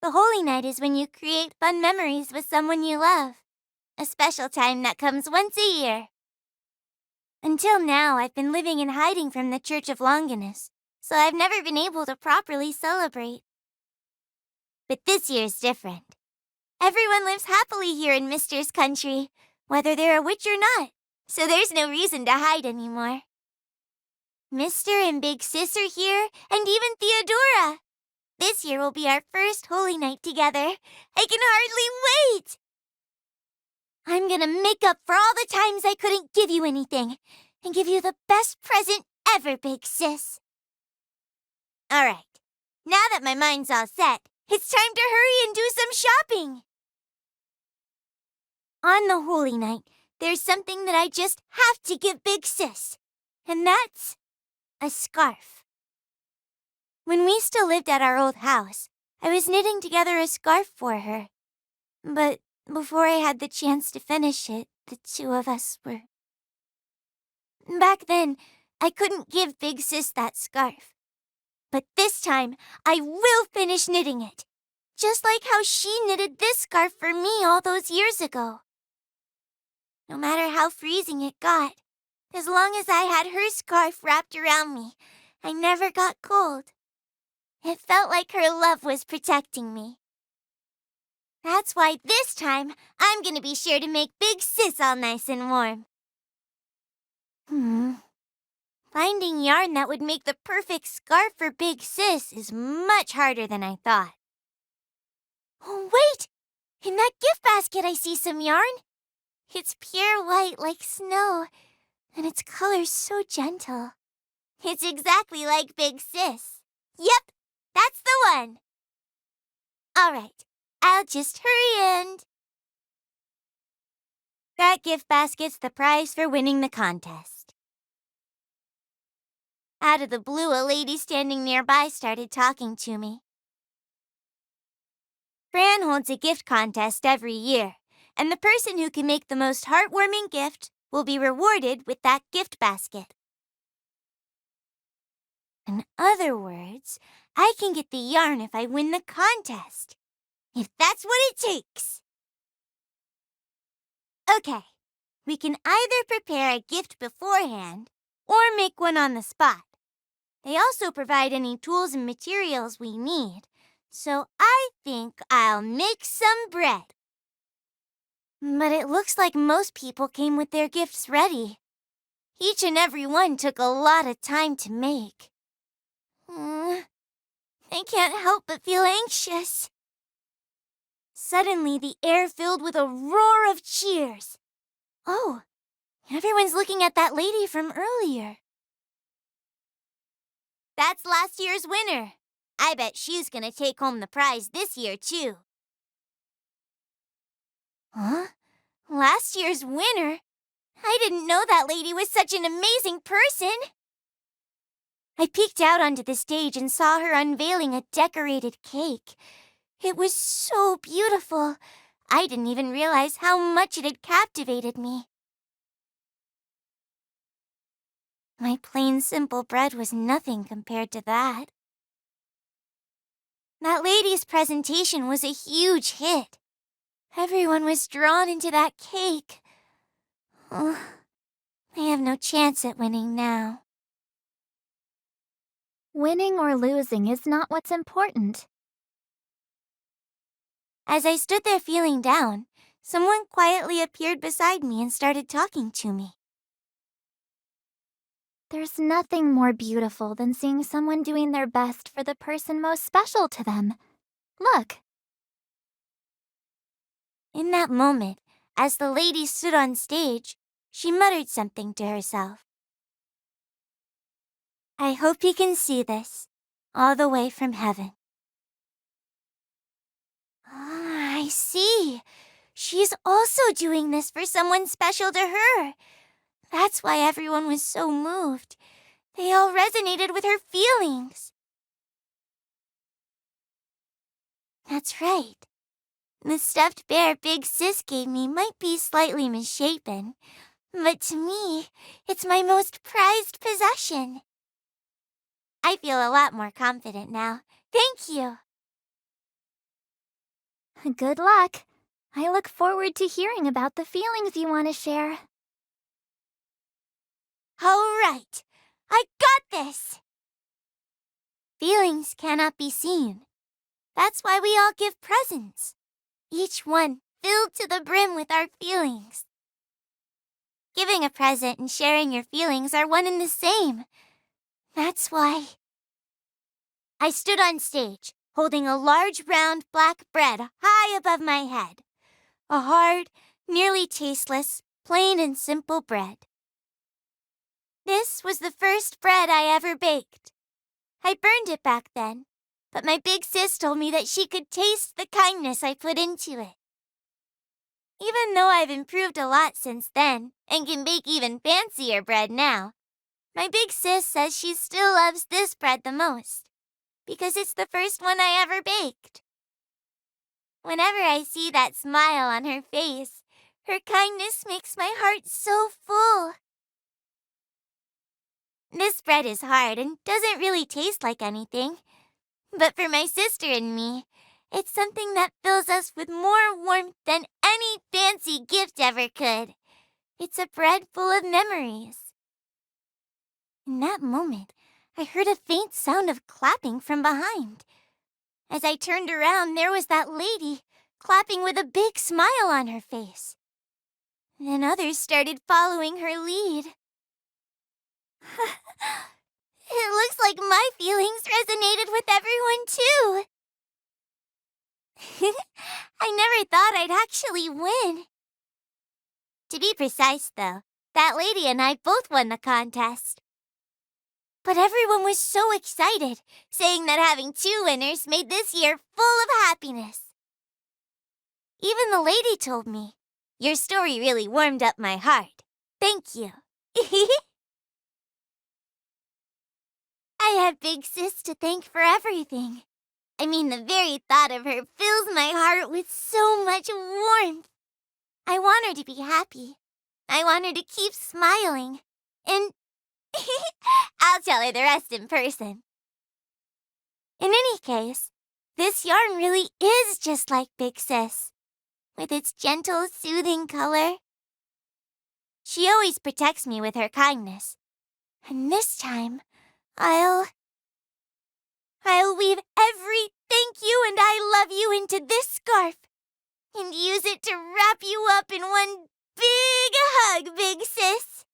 The Holy Night is when you create fun memories with someone you love. A special time that comes once a year. Until now, I've been living in hiding from the Church of Longinus, so I've never been able to properly celebrate. But this year's different. Everyone lives happily here in Mister's country, whether they're a witch or not, so there's no reason to hide anymore. Mister and Big Sis are here, and even Theodora. This year will be our first Holy Night together. I can hardly wait! I'm gonna make up for all the times I couldn't give you anything, and give you the best present ever, Big Sis. Alright, now that my mind's all set, it's time to hurry and do some shopping! On the Holy Night, there's something that I just have to give Big Sis, and that's a scarf. When we still lived at our old house, I was knitting together a scarf for her. But before I had the chance to finish it, the two of us were... Back then, I couldn't give Big Sis that scarf. But this time, I will finish knitting it, just like how she knitted this scarf for me all those years ago. No matter how freezing it got, as long as I had her scarf wrapped around me, I never got cold. It felt like her love was protecting me. That's why this time, I'm gonna be sure to make Big Sis all nice and warm. Finding yarn that would make the perfect scarf for Big Sis is much harder than I thought. Oh, wait! In that gift basket I see some yarn. It's pure white like snow, and its color's so gentle. It's exactly like Big Sis. Yep, that's the one. All right, I'll just hurry and... That gift basket's the prize for winning the contest. Out of the blue, a lady standing nearby started talking to me. Fran holds a gift contest every year, and the person who can make the most heartwarming gift will be rewarded with that gift basket. In other words, I can get the yarn if I win the contest. If that's what it takes. Okay, we can either prepare a gift beforehand or make one on the spot. They also provide any tools and materials we need, so I think I'll make some bread. But it looks like most people came with their gifts ready. Each and every one took a lot of time to make. I can't help but feel anxious. Suddenly, the air filled with a roar of cheers. Oh, everyone's looking at that lady from earlier. That's last year's winner. I bet she's gonna take home the prize this year, too. Huh? Last year's winner? I didn't know that lady was such an amazing person. I peeked out onto the stage and saw her unveiling a decorated cake. It was so beautiful. I didn't even realize how much it had captivated me. My plain, simple bread was nothing compared to that. That lady's presentation was a huge hit. Everyone was drawn into that cake. Oh, I have no chance at winning now. Winning or losing is not what's important. As I stood there feeling down, someone quietly appeared beside me and started talking to me. There's nothing more beautiful than seeing someone doing their best for the person most special to them. Look. In that moment, as the lady stood on stage, she muttered something to herself. I hope you can see this, all the way from heaven. Ah, I see. She's also doing this for someone special to her. That's why everyone was so moved. They all resonated with her feelings. That's right. The stuffed bear Big Sis gave me might be slightly misshapen, but to me, it's my most prized possession. I feel a lot more confident now. Thank you. Good luck. I look forward to hearing about the feelings you want to share. All right, I got this! Feelings cannot be seen. That's why we all give presents. Each one filled to the brim with our feelings. Giving a present and sharing your feelings are one and the same. That's why. I stood on stage, holding a large round black bread high above my head. A hard, nearly tasteless, plain and simple bread. This was the first bread I ever baked. I burned it back then, but my big sis told me that she could taste the kindness I put into it. Even though I've improved a lot since then and can bake even fancier bread now, my big sis says she still loves this bread the most because it's the first one I ever baked. Whenever I see that smile on her face, her kindness makes my heart so full. This bread is hard and doesn't really taste like anything. But for my sister and me, it's something that fills us with more warmth than any fancy gift ever could. It's a bread full of memories. In that moment, I heard a faint sound of clapping from behind. As I turned around, there was that lady, clapping with a big smile on her face. Then others started following her lead. It looks like my feelings resonated with everyone, too. I never thought I'd actually win. To be precise, though, that lady and I both won the contest. But everyone was so excited, saying that having two winners made this year full of happiness. Even the lady told me, "Your story really warmed up my heart. Thank you." I have Big Sis to thank for everything. I mean, the very thought of her fills my heart with so much warmth. I want her to be happy. I want her to keep smiling. And I'll tell her the rest in person. In any case, this yarn really is just like Big Sis, with its gentle, soothing color. She always protects me with her kindness. And this time, I'll weave every thank you and I love you into this scarf and use it to wrap you up in one big hug, Big Sis.